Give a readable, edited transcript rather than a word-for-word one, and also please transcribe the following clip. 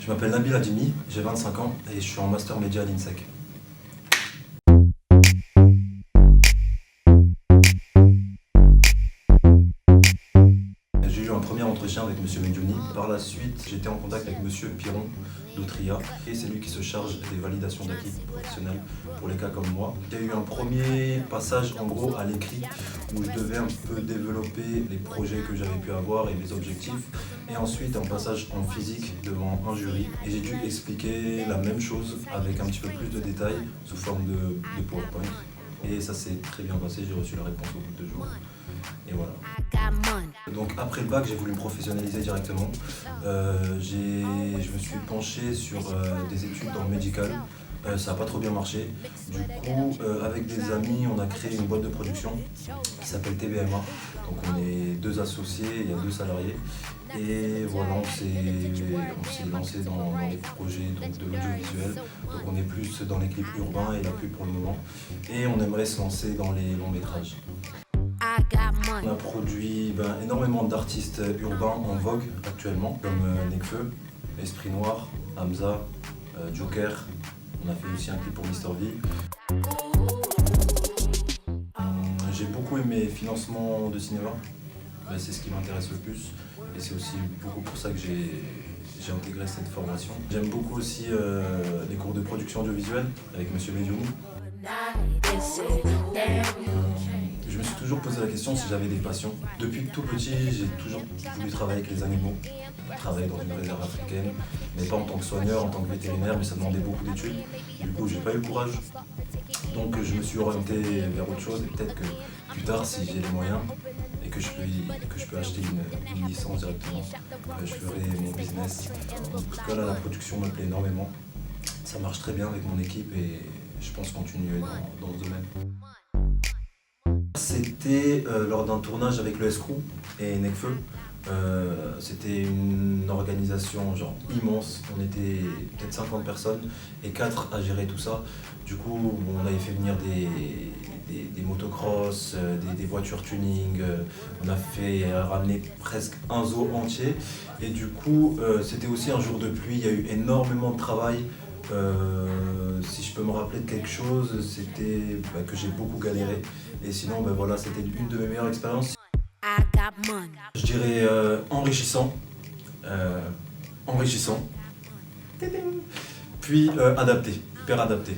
Je m'appelle Nabil Adimi, j'ai 25 ans et je suis en master média à l'INSEC. J'ai eu un premier entretien avec M. Mediouni. Par la suite, j'étais en contact avec M. Piron d'Autria et c'est lui qui se charge des validations d'acquis professionnels pour les cas comme moi. Il y a eu un premier passage en gros à l'écrit où je devais un peu développer les projets que j'avais pu avoir et mes objectifs. Et ensuite un passage en physique devant un jury et j'ai dû expliquer la même chose avec un petit peu plus de détails sous forme de PowerPoint. Et ça s'est très bien passé, j'ai reçu la réponse au bout de 2 jours. Et voilà. Donc après le bac, j'ai voulu me professionnaliser directement. Je me suis penché sur des études dans le médical. Ça n'a pas trop bien marché. Du coup, avec des amis, on a créé une boîte de production qui s'appelle TBMA. Donc on est 2 associés, il y a 2 salariés. Et voilà, on s'est lancé dans les projets donc, de l'audiovisuel. Donc on est plus dans les clips urbains et la pub pour le moment. Et on aimerait se lancer dans les longs métrages. On a produit énormément d'artistes urbains en vogue actuellement, comme Nekfeu, Esprit Noir, Hamza, Joker. On a fait aussi un clip pour Mister V. J'ai beaucoup aimé financement de cinéma. C'est ce qui m'intéresse le plus et c'est aussi beaucoup pour ça que j'ai intégré cette formation. J'aime beaucoup aussi les cours de production audiovisuelle avec M. Mediouni. Je me suis toujours posé la question si j'avais des passions. Depuis tout petit, j'ai toujours voulu travailler avec les animaux, travailler dans une réserve africaine, mais pas en tant que soigneur, en tant que vétérinaire, mais ça demandait beaucoup d'études. Du coup, j'ai pas eu le courage. Donc je me suis orienté vers autre chose et peut-être que plus tard, si j'ai les moyens et que je peux acheter une licence directement, je ferai mon business. En tout cas, là, la production me plaît énormément. Ça marche très bien avec mon équipe et je pense continuer dans ce domaine. C'était lors d'un tournage avec le Escrew et Nekfeu. C'était une organisation genre immense, on était peut-être 50 personnes et 4 à gérer tout ça. Du coup, on avait fait venir des motocross, des voitures tuning, on a fait ramener presque un zoo entier et du coup c'était aussi un jour de pluie, il y a eu énormément de travail. Si je peux me rappeler de quelque chose, c'était que j'ai beaucoup galéré et sinon voilà, c'était une de mes meilleures expériences. Je dirais enrichissant, puis adapté, hyper adapté.